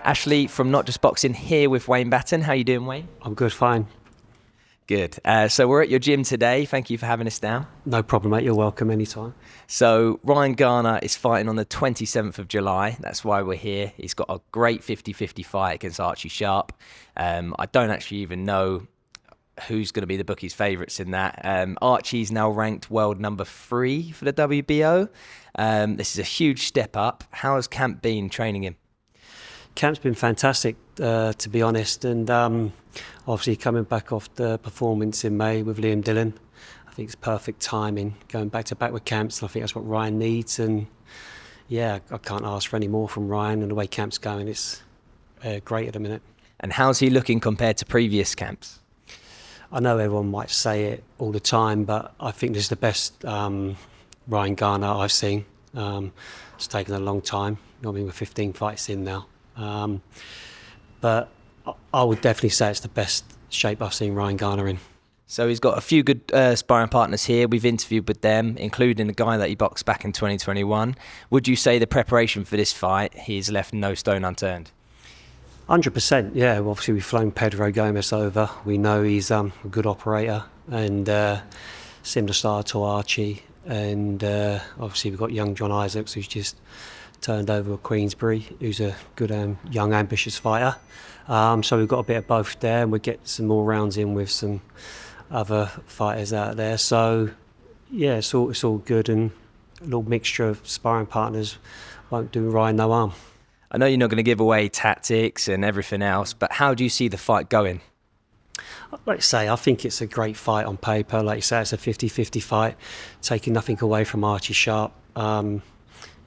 Ashley from Notjustboxing here with Wayne Batten. How you doing, Wayne? I'm good, fine. Good. So we're at your gym today. Thank you for having us down. No problem, mate. You're welcome anytime. So Ryan Garner is fighting on the 27th of July. That's why we're here. He's got a great 50-50 fight against Archie Sharp. I don't actually even know who's going to be the bookies' favourites in that. Archie's now ranked world number 3 for the WBO. This is a huge step up. How has camp been training him? Camp's been fantastic, to be honest, and obviously coming back off the performance in May with Liam Dillon, I think it's perfect timing, going back to back with camps, and I think that's what Ryan needs, and yeah, I can't ask for any more from Ryan, and the way camp's going, it's great at the minute. And how's he looking compared to previous camps? I know everyone might say it all the time, but I think this is the best Ryan Garner I've seen. It's taken a long time, I mean, we're 15 fights in now. But I would definitely say it's the best shape I've seen Ryan Garner in. So he's got a few good sparring partners here. We've interviewed with them, including the guy that he boxed back in 2021. Would you say the preparation for this fight, he's left no stone unturned? 100%, yeah. Well, obviously we've flown Pedro Gomez over. We know he's a good operator and similar style to Archie. And obviously we've got young John Isaacs, who's just turned over at Queensbury, who's a good young ambitious fighter. So we've got a bit of both there, and we'll get some more rounds in with some other fighters out there. So yeah, it's all good, and a little mixture of sparring partners won't do Ryan no harm. I know you're not going to give away tactics and everything else, but how do you see the fight going? Like I say, I think it's a great fight on paper. Like you say, it's a 50-50 fight, taking nothing away from Archie Sharp.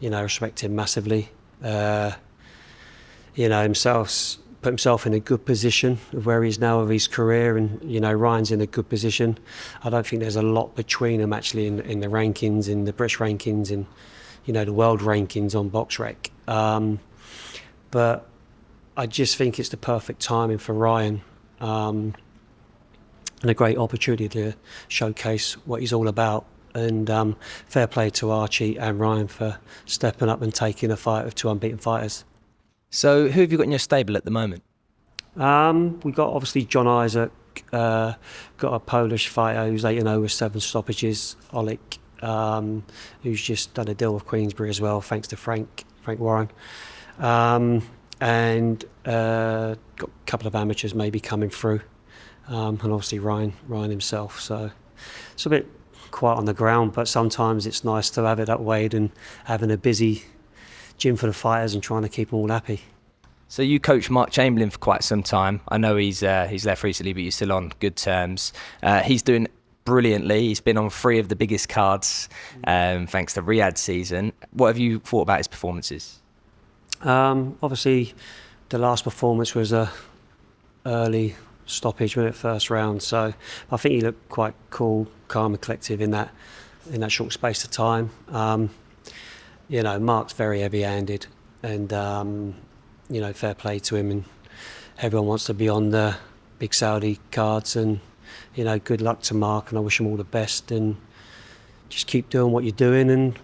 Respect him massively. Put himself in a good position of where he's now of his career, and Ryan's in a good position. I don't think there's a lot between them actually in the rankings, in the British rankings, and the world rankings on BoxRec. But I just think it's the perfect timing for Ryan, and a great opportunity to showcase what he's all about. And fair play to Archie and Ryan for stepping up and taking a fight of 2 unbeaten fighters. So who have you got in your stable at the moment? We've got obviously John Isaac, got a Polish fighter who's 8-0 with 7 stoppages, Oleg, who's just done a deal with Queensbury as well, thanks to Frank Warren. And got a couple of amateurs maybe coming through, and obviously Ryan himself. So it's a bit quiet on the ground, but sometimes it's nice to have it that way than having a busy gym for the fighters and trying to keep them all happy. So you coached Mark Chamberlain for quite some time. I know he's left recently, but you're still on good terms. He's doing brilliantly. He's been on 3 of the biggest cards thanks to Riyadh season. What have you thought about his performances? Obviously the last performance was a early stoppage in the first round, so I think he looked quite cool, calm and collective in that short space of time. Mark's very heavy-handed, and fair play to him, and everyone wants to be on the big Saudi cards, and good luck to Mark, and I wish him all the best, and just keep doing what you're doing, and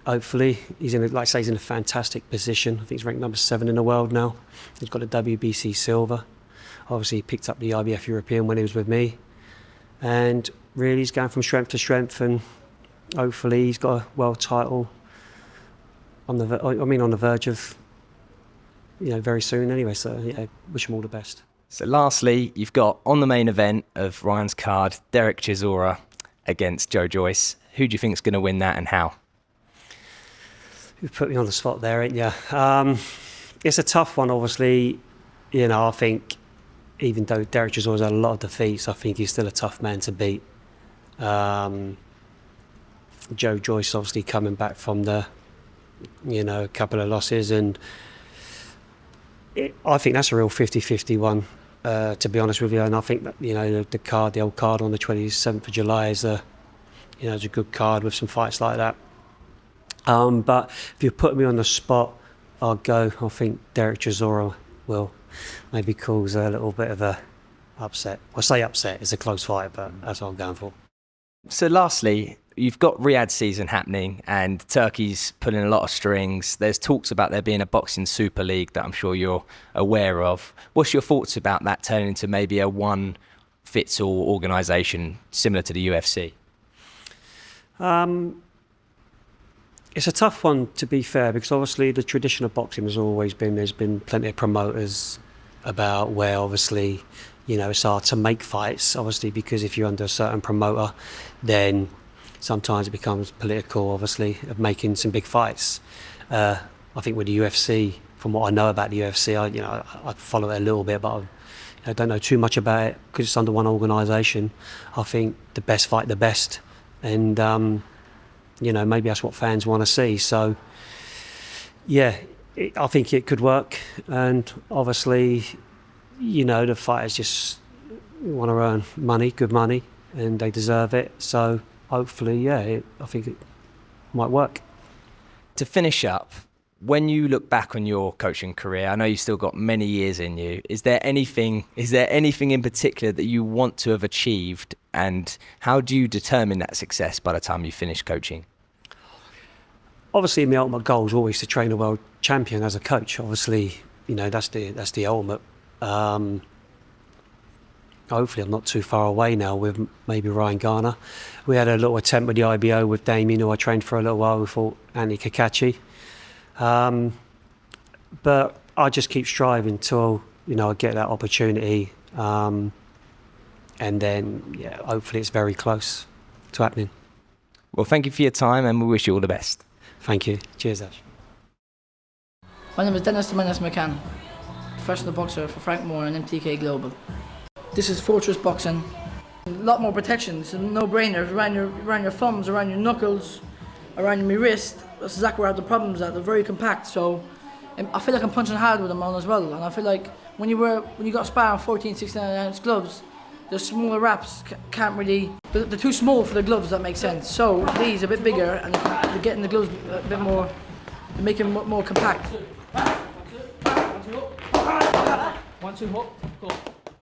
hopefully he's in a fantastic position. I think he's ranked number 7 in the world now. He's got a WBC silver. Obviously, he picked up the IBF European when he was with me, and really he's going from strength to strength, and hopefully he's got a world title on the verge of very soon anyway. So yeah, wish him all the best. So lastly, you've got on the main event of Ryan's card, Derek Chisora against Joe Joyce. Who do you think is going to win that, and how? You put me on the spot there, ain't you? It's a tough one, obviously. I think even though Derek Chisora's had a lot of defeats, I think he's still a tough man to beat. Joe Joyce obviously coming back from a couple of losses, and I think that's a real 50-50 one, to be honest with you. And I think that the old card on the 27th of July is a good card with some fights like that. But if you put me on the spot, I think Derek Chisora will maybe cause a little bit of a upset. I say upset, it's a close fight, but that's what I'm going for. So lastly, you've got Riyadh season happening and Turkey's pulling a lot of strings. There's talks about there being a boxing super league that I'm sure you're aware of. What's your thoughts about that turning into maybe a one-fits-all organisation similar to the UFC? It's a tough one, to be fair, because obviously the tradition of boxing has always been, there's been plenty of promoters about where obviously, you know, it's hard to make fights, obviously, because if you're under a certain promoter, then sometimes it becomes political, obviously, of making some big fights. I think with the UFC, from what I know about the UFC, I follow it a little bit, but I don't know too much about it because it's under one organisation. I think the best fight the best, and maybe that's what fans want to see. So, yeah, I think it could work. And obviously, the fighters just want to earn money, good money, and they deserve it. So hopefully, I think it might work. To finish up, when you look back on your coaching career, I know you've still got many years in you. Is there anything in particular that you want to have achieved, and how do you determine that success by the time you finish coaching? Obviously, my ultimate goal is always to train a world champion as a coach. Obviously, that's the ultimate. Hopefully, I'm not too far away now with maybe Ryan Garner. We had a little attempt with the IBO with Damien, who I trained for a little while. We fought Andy Kakachi. But I just keep striving till I get that opportunity, and then hopefully it's very close to happening. Well, thank you for your time, and we wish you all the best. Thank you. Cheers, Ash. My name is Dennis McCann, professional boxer for Frank Moore and MTK Global. This is Fortress Boxing. A lot more protection. It's a no-brainer around your thumbs, around your knuckles, around my wrist. That's exactly where I have the problems at. They're very compact, so I feel like I'm punching hard with them on as well. And I feel like when you got sparring 14, 16 ounce gloves, the smaller wraps can't really. They're too small for the gloves. That makes sense. So these are a bit bigger, and they're getting the gloves a bit more. They're making them more compact. 1, 2, hook. 1, 2, hook. Go.